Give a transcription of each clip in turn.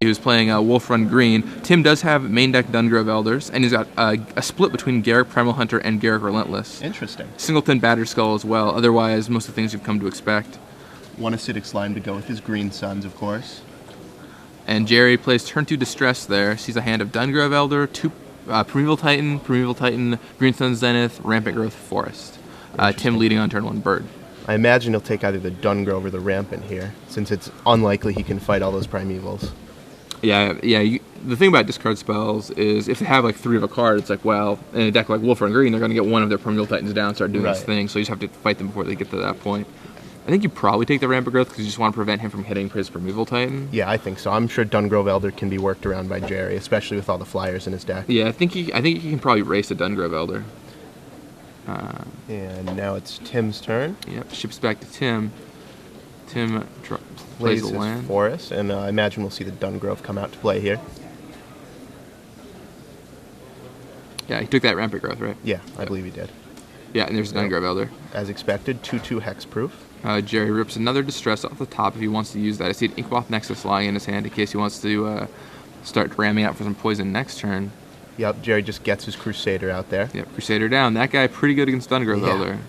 who's playing Wolf Run Green. Tim does have main deck Dungrove Elders, and he's got a split between Garrick Primal Hunter and Garrick Relentless. Interesting. Singleton Battered Skull as well. Otherwise, most of the things you've come to expect. One Acidic Slime to go with his Green Suns, of course. And Gerry plays turn 2 Distress there. Sees a hand of Dungrove Elder, 2 Primeval Titan, Green Sun Zenith, Rampant Growth Forest. Tim leading on turn 1 Bird. I imagine he'll take either the Dungrove or the Rampant here, since it's unlikely he can fight all those Primevals. Yeah. The thing about discard spells is if they have like 3 of a card, it's like, well, in a deck like Wolf Run Green, they're going to get one of their Primeval Titans down and start doing this thing, so you just have to fight them before they get to that point. I think you probably take the Rampant Growth because you just want to prevent him from hitting his Primeval Titan. Yeah, I think so. I'm sure Dungrove Elder can be worked around by Gerry, especially with all the flyers in his deck. Yeah, I think he can probably race a Dungrove Elder. And now it's Tim's turn. Yep, ships back to Tim. Tim Plays plays a his land. Forest, and I imagine we'll see the Dungrove come out to play here. Yeah, he took that Rampant Growth, right? Yeah, I believe he did. Yeah, and there's a Dungrove Elder. As expected, 2/2 Hexproof. Gerry rips another Distress off the top if he wants to use that. I see an Inkmoth Nexus lying in his hand in case he wants to start ramming out for some poison next turn. Yep, Gerry just gets his Crusader out there. Yep, Crusader down. That guy pretty good against Dungrove Elder.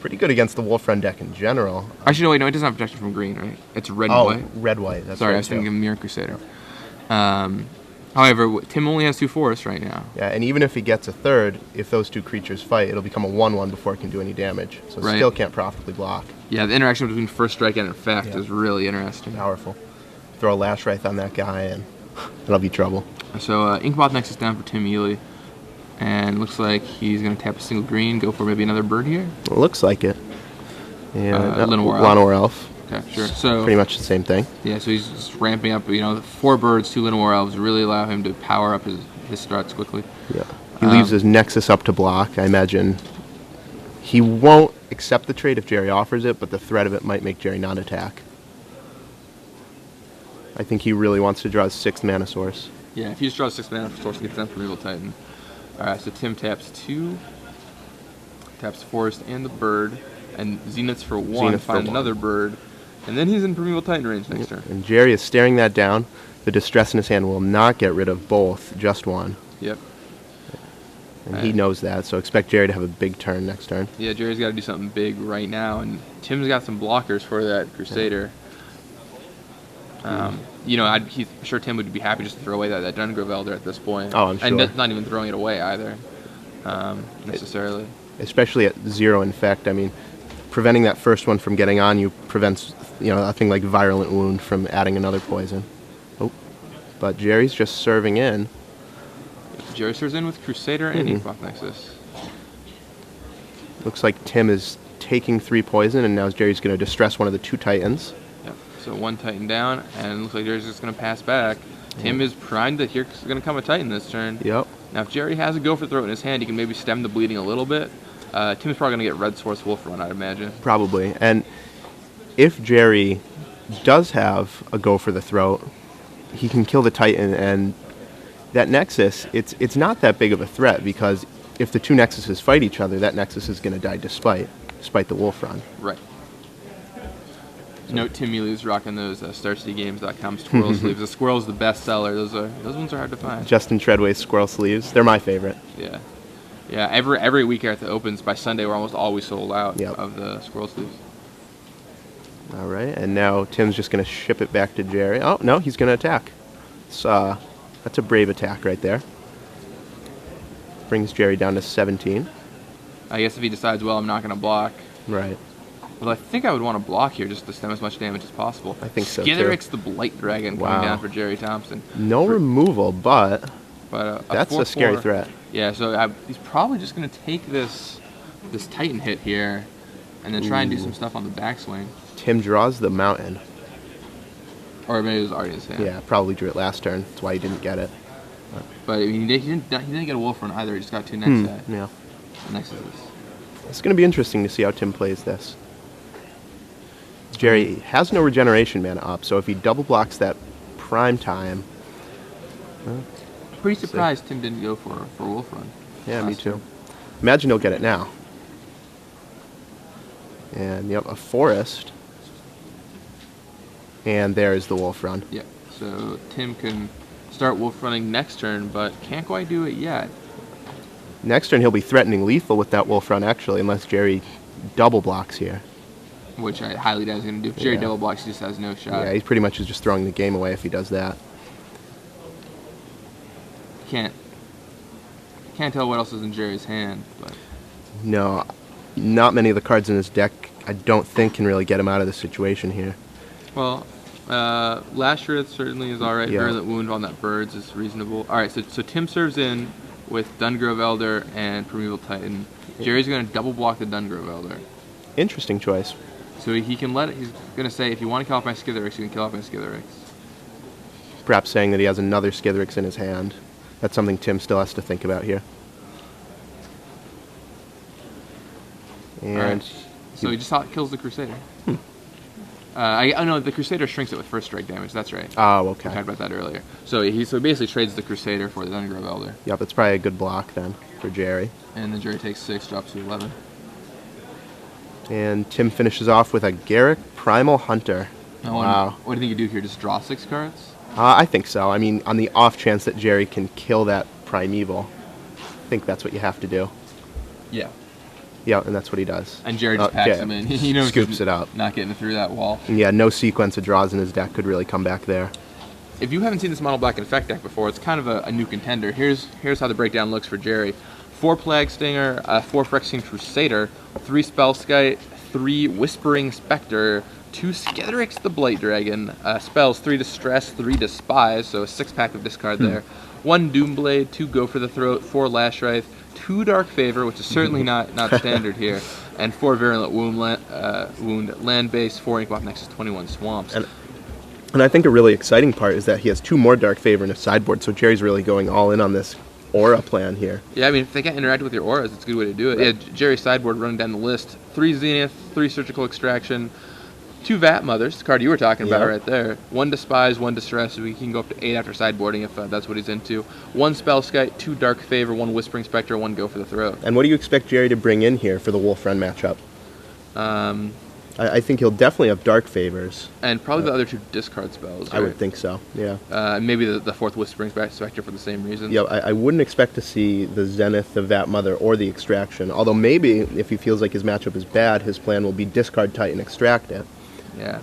Pretty good against the Wolf Run deck in general. Actually, no, wait, no, it doesn't have protection from green, right? It's red and white. Red-white. That's Sorry, right, I was thinking of Mirror Crusader. However, Tim only has 2 forests right now. Yeah, and even if he gets a third, if those 2 creatures fight, it'll become a 1/1 before it can do any damage. So it still can't profitably block. Yeah, the interaction between First Strike and Effect is really interesting. Powerful. Throw a Lash Wraith on that guy, and it'll be trouble. So Inkmoth Nexus down for Tim Ealey. And looks like he's going to tap a single green, go for maybe another bird here. It looks like it. Yeah, Llanowar Elf. Okay, sure. So pretty much the same thing. Yeah, so he's just ramping up. 4 birds, 2 Llanowar Elves really allow him to power up his struts quickly. Yeah. He leaves his Nexus up to block. I imagine he won't accept the trade if Gerry offers it, but the threat of it might make Gerry not attack. I think he really wants to draw his 6th mana source. Yeah, if he just draws 6 mana source, he gets down for Evil Titan. Alright, so Tim taps 2, taps Forest and the bird, and Zeniths for 1, find another bird, and then he's in Primeval Titan range next turn. And Gerry is staring that down. The Distress in his hand will not get rid of both, just one. Yep. And he knows that, so expect Gerry to have a big turn next turn. Yeah, Gerry's got to do something big right now, and Tim's got some blockers for that Crusader. I'm sure Tim would be happy just to throw away that Dungrove Elder at this point. Oh, I'm sure. And not even throwing it away either, necessarily. Especially at 0 Infect. I mean, preventing that first one from getting on you prevents, a thing like Virulent Wound from adding another poison. Oh, but Gerry's just serving in. Gerry serves in with Crusader and Inkmoth Nexus. Looks like Tim is taking 3 poison, and now Gerry's going to distress one of the 2 Titans. Yep. So 1 Titan down, and it looks like Gerry's just going to pass back. Tim is primed that here's going to come a Titan this turn. Yep. Now, if Gerry has a Gopher Throat in his hand, he can maybe stem the bleeding a little bit. Tim's probably going to get Red Source Wolf Run, I'd imagine. Probably. And if Gerry does have a Go for the Throat, he can kill the Titan, and that Nexus, it's not that big of a threat, because if the 2 Nexuses fight each other, that Nexus is going to die despite the Wolf Run. Right. Note Tim Ealey's rocking those StarCityGames.com squirrel sleeves. The squirrel's the best seller. Those ones are hard to find. Justin Treadway's squirrel sleeves. They're my favorite. Yeah. Yeah, every week at the Opens, by Sunday, we're almost always sold out of the squirrel sleeves. All right, and now Tim's just going to ship it back to Gerry. Oh, no, he's going to attack. That's a brave attack right there. Brings Gerry down to 17. I guess if he decides, well, I'm not going to block. Right. Well, I think I would want to block here just to stem as much damage as possible. I think so, too. Skitherix the Blight Dragon coming down for Gerry Thompson. No removal, but that's a scary 4/4. threat. Yeah, so he's probably just going to take this Titan hit here and then try and do some stuff on the backswing. Tim draws the Mountain. Or maybe it was already in his hand. Yeah, probably drew it last turn. That's why he didn't get it. But I mean, he didn't get a Wolf Run either. He just got 2 Nexuses. Yeah. Nexuses. It's going to be interesting to see how Tim plays this. Gerry has no regeneration mana up, so if he double blocks that prime time... Pretty surprised Tim didn't go for Wolf Run. Yeah, me too. Imagine he'll get it now. And, a Forest. And there is the Wolf Run. Yeah. So Tim can start wolf running next turn, but can't quite do it yet. Next turn, he'll be threatening lethal with that wolf run, actually, unless Gerry double blocks here. Which I highly doubt he's going to do. If Gerry double blocks, he just has no shot. Yeah, he pretty much is just throwing the game away if he does that. Can't tell what else is in Gerry's hand, but No, not many of the cards in his deck, I don't think, can really get him out of the situation here. well, Lashrith certainly is all right. Yeah. Virulent Wound on that Birds is reasonable. All right, so Tim serves in with Dungrove Elder and Primeval Titan. Gerry's going to double block the Dungrove Elder. Interesting choice. So he can let it. He's going to say, if you want to kill off my Skithiryx, you can kill off my Skithiryx. Perhaps saying that he has another Skithiryx in his hand. That's something Tim still has to think about here. And Right. So he just kills the Crusader. I know the Crusader shrinks it with first strike damage. That's right. Oh, We okay. talked about that earlier. So he basically trades the Crusader for the Dungrove Elder, Yep, it's probably a good block then for Gerry. and then Gerry takes 6, drops to 11. And Tim finishes off with a Garrick Primal Hunter. Wow. What do you think you do here? Just draw 6 cards? I think so. I mean, on the off chance that Gerry can kill that Primeval, I think that's what you have to do. Yeah. Yeah, and that's what he does. And Gerry just packs him in. He knows Scoops he's it up. not getting through that wall. And yeah, no sequence of draws in his deck could really come back there. If you haven't seen this Mono Black Infect deck before, it's kind of a new contender. Here's how the breakdown looks for Gerry. 4 Plague Stinger, 4 Phyrexian Crusader, 3 Spellskite, 3 Whispering Spectre, 2 Skithiryx the Blight Dragon, spells 3 Distress, 3 Despise, so a 6-pack of discard there. 1 Doomblade, 2 Go for the Throat, 4 Lashwraith, 2 Dark Favor, which is certainly not standard here, and 4 Virulent Wound, land base, 4 Inkmoth Nexus, 21 Swamps. And I think a really exciting part is that he has 2 more Dark Favor in his sideboard, so Gerry's really going all in on this aura plan here. Yeah, I mean, if they can't interact with your auras, it's a good way to do it. Right. Yeah, Gerry's sideboard running down the list. 3 Zenith, 3 Surgical Extraction, 2 Vat Mothers, the card you were talking about right there. 1 Despise, 1 Distress, so he can go up to 8 after sideboarding if that's what he's into. 1 Spellskite, 2 Dark Favor, 1 Whispering Spectre, 1 Go for the Throat. And what do you expect Gerry to bring in here for the Wolf Run matchup? I think he'll definitely have Dark Favors. And probably the other 2 discard spells, right? I would think so, yeah. Maybe the 4th Whispering Spectre for the same reason. Yeah, I wouldn't expect to see the Zenith, the Vat Mother, or the Extraction. Although maybe, if he feels like his matchup is bad, his plan will be discard Titan, extract it. Yeah.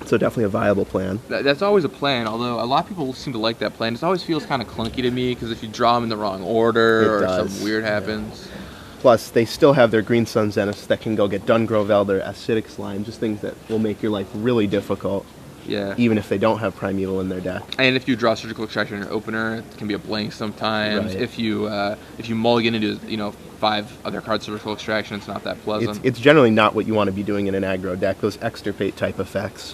So definitely a viable plan. That's always a plan, although a lot of people seem to like that plan. It always feels kind of clunky to me, because if you draw them in the wrong order something weird happens. Yeah. Plus, they still have their Green Sun Zeniths that can go get Dungrove Elder, Acidic Slime, just things that will make your life really difficult. Yeah. Even if they don't have Primeval in their deck. And if you draw Surgical Extraction in your opener, it can be a blank sometimes. Right. If you mulligan into 5 other cards Surgical Extraction, it's not that pleasant. It's generally not what you want to be doing in an aggro deck, those extirpate type effects.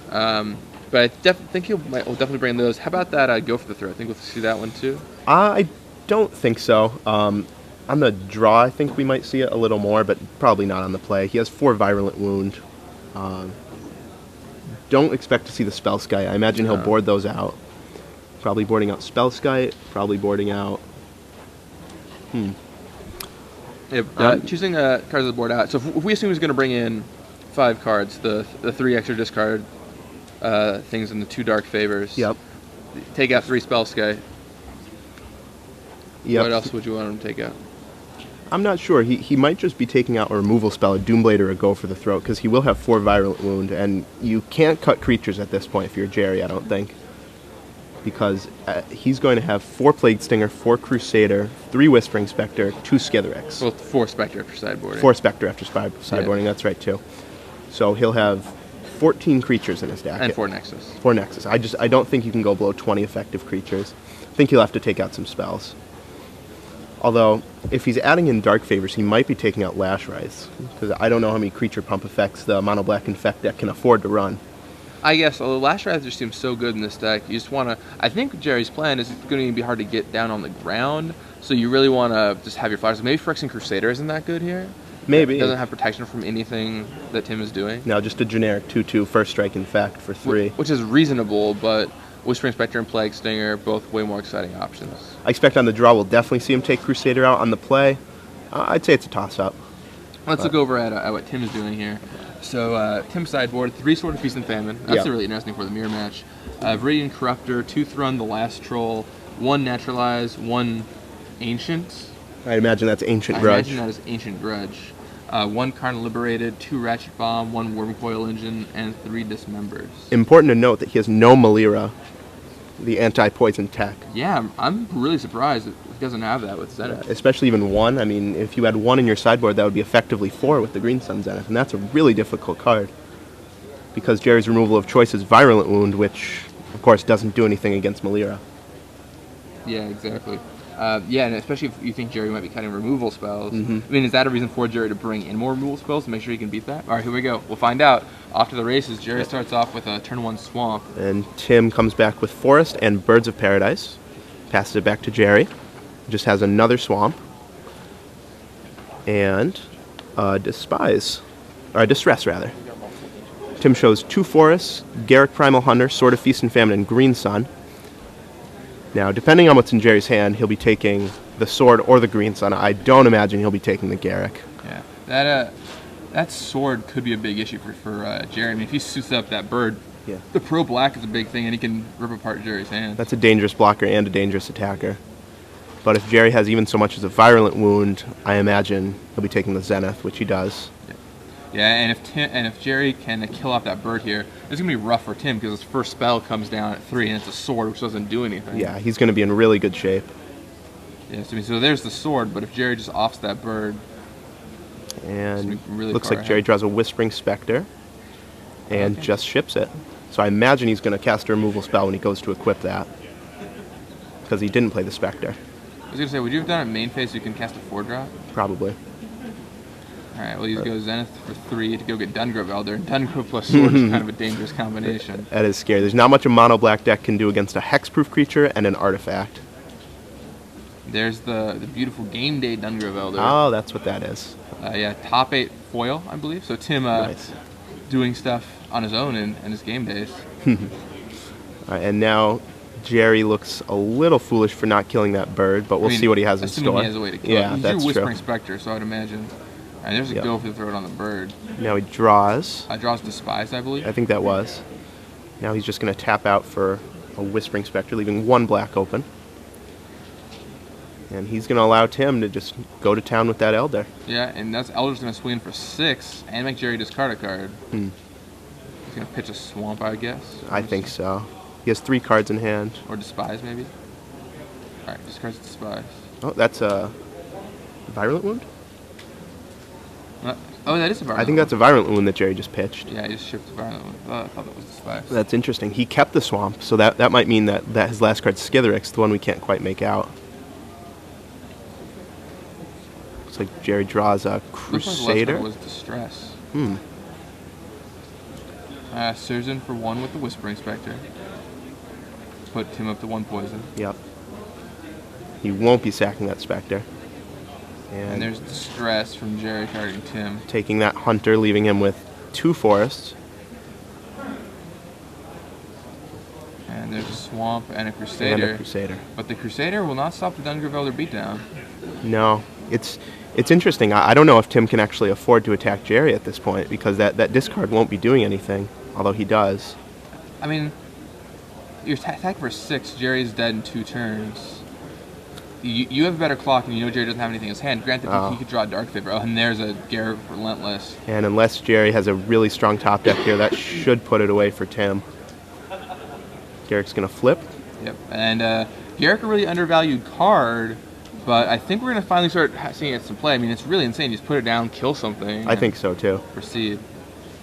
But I think will definitely bring those. How about that Go for the Throat? I think we'll see that one too. I don't think so. On the draw, I think we might see it a little more, but probably not on the play. He has 4 Virulent Wound. Don't expect to see the Spellskite. I imagine he'll board those out. Probably boarding out Spellskite, probably boarding out... Choosing cards of the board out. So if we assume he's going to bring in 5 cards, the 3 extra discard things and the 2 Dark Favors. Yep. Take out 3 Spellskite. Yep. What else would you want him to take out? I'm not sure. He might just be taking out a removal spell, a Doomblade or a Go for the Throat, because he will have 4 Virulent Wound, and you can't cut creatures at this point if you're Gerry, I don't think. Because he's going to have 4 Plague Stinger, 4 Crusader, 3 Whispering Spectre, 2 Skithiryx. Well, 4 Spectre after sideboarding. 4 Spectre after sideboarding, that's right too. So he'll have 14 creatures in his deck. And 4 Nexus. 4 Nexus. I don't think you can go below 20 effective creatures. I think he'll have to take out some spells. Although, if he's adding in Dark Favors, he might be taking out Lashwraiths, because I don't know how many creature pump effects the Mono Black Infect deck can afford to run. I guess, although Lashwraith just seems so good in this deck, you just want to... I think Gerry's plan is it's going to be hard to get down on the ground, so you really want to just have your flyers. Maybe Phyrexian Crusader isn't that good here? Maybe. It doesn't have protection from anything that Tim is doing. No, just a generic 2/2 First Strike Infect for 3. Which is reasonable, but Whispering Spectre and Plague Stinger, both way more exciting options. I expect on the draw we'll definitely see him take Crusader out. On the play, I'd say it's a toss-up. Let's look over at what Tim is doing here. So Tim's sideboard, 3 Sword of Feast and Famine. That's really interesting for the mirror match. Viridian Corruptor, 2 Thrun, the Last Troll, 1 Naturalize, 1 Ancient. I imagine that's Ancient Grudge. I imagine that is Ancient Grudge. 1 Karn Liberated, 2 Ratchet Bomb, 1 Wormcoil Engine, and 3 Dismembers. Important to note that he has no Malira, the anti-poison tech. Yeah, I'm really surprised that he doesn't have that with Zenith. Yeah, especially even 1. I mean, if you had 1 in your sideboard, that would be effectively 4 with the Green Sun Zenith, and that's a really difficult card. Because Gerry's removal of choice is Virulent Wound, which, of course, doesn't do anything against Malira. Yeah, exactly. Yeah, and especially if you think Gerry might be cutting removal spells. I mean, is that a reason for Gerry to bring in more removal spells to make sure he can beat that? All right, here we go. We'll find out. Off to the races. Gerry starts off with a turn 1 Swamp. And Tim comes back with Forest and Birds of Paradise. Passes it back to Gerry. Just has another Swamp. And Distress, rather. Tim shows 2 Forests, Garruk Primal Hunter, Sword of Feast and Famine, and Green Sun. Now, depending on what's in Gerry's hand, he'll be taking the Sword or the Green Sun. I don't imagine he'll be taking the Garruk. Yeah, that Sword could be a big issue for Gerry. I mean, if he suits up that bird, the pro-black is a big thing, and he can rip apart Gerry's hand. That's a dangerous blocker and a dangerous attacker. But if Gerry has even so much as a Virulent Wound, I imagine he'll be taking the Zenith, which he does. Yeah, and if Gerry can kill off that bird here, it's going to be rough for Tim because his first spell comes down at 3 and it's a sword, which doesn't do anything. Yeah, he's going to be in really good shape. Yeah, so there's the sword, but if Gerry just offs that bird, and really looks like Gerry draws a Whispering Spectre and just ships it. So I imagine he's going to cast a removal spell when he goes to equip that because he didn't play the Spectre. I was going to say, would you have done it main phase so you can cast a 4-drop? Probably. Alright, well, he's going to go Zenith for 3 to go get Dungrove Elder, and Dungrove plus Sword is kind of a dangerous combination. That is scary. There's not much a mono-black deck can do against a hexproof creature and an artifact. There's the beautiful Game Day Dungrove Elder. Oh, that's what that is. Yeah, top 8 foil, I believe. So Tim nice. Doing stuff on his own in his game days. Alright, and now Gerry looks a little foolish for not killing that bird, but we'll see what he has in store. He has a way to kill it. He drew Whispering Spectre, so I'd imagine. And there's a go for the throw it on the bird. Now he draws. Draws Despise, I believe. I think that was. Now he's just going to tap out for a Whispering Spectre, leaving 1 black open. And he's going to allow Tim to just go to town with that Elder. Yeah, and that's Elder's going to swing for 6 and make Gerry discard a card. He's going to pitch a Swamp, I guess. I think so. He has 3 cards in hand. Or Despise, maybe. Alright, discards Despise. Oh, that's a Virulent Wound? Oh, that is a Virulent Wound. I think that's a Virulent Wound that Gerry just pitched. Yeah, he just shipped a Virulent Wound. I thought that was Despise. That's interesting. He kept the Swamp, so that might mean that his last card's Skithiryx, the one we can't quite make out. Looks like Gerry draws a Crusader. Looks like was Distress. Surzin for 1 with the Whispering Spectre. Put Tim up to 1 poison. Yep. He won't be sacking that Spectre. And there's Distress from Gerry targeting Tim. Taking that Hunter, leaving him with 2 Forests. And there's a Swamp and a Crusader. And a Crusader. But the Crusader will not stop the Dungrove Elder beatdown. No. It's interesting. I don't know if Tim can actually afford to attack Gerry at this point because that discard won't be doing anything, although he does. I mean, you're attacking for 6, Gerry's dead in 2 turns. You have a better clock, and you know Gerry doesn't have anything in his hand. Granted, he could draw a Dark Favor. Oh, and there's a Gerry Relentless. And unless Gerry has a really strong top deck here, that should put it away for Tim. Garrick's going to flip. Yep, and Gerrick a really undervalued card, but I think we're going to finally start seeing it some play. I mean, it's really insane. Just put it down, kill something. I think so, too. Proceed.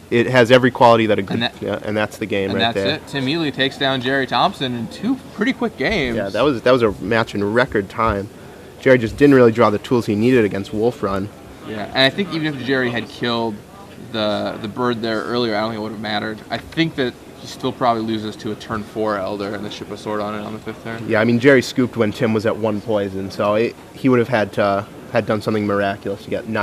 It has every quality that a good... and that's the game right there. And that's it. Tim Ealey takes down Gerry Thompson in 2 pretty quick games. Yeah, that was a match in record time. Gerry just didn't really draw the tools he needed against Wolf Run. Yeah, and I think even if Gerry had killed the bird there earlier, I don't think it would have mattered. I think that he still probably loses to a turn 4 Elder and the ship a sword on it on the 5th turn. Yeah, I mean, Gerry scooped when Tim was at 1 poison, so he would have had done something miraculous to get 9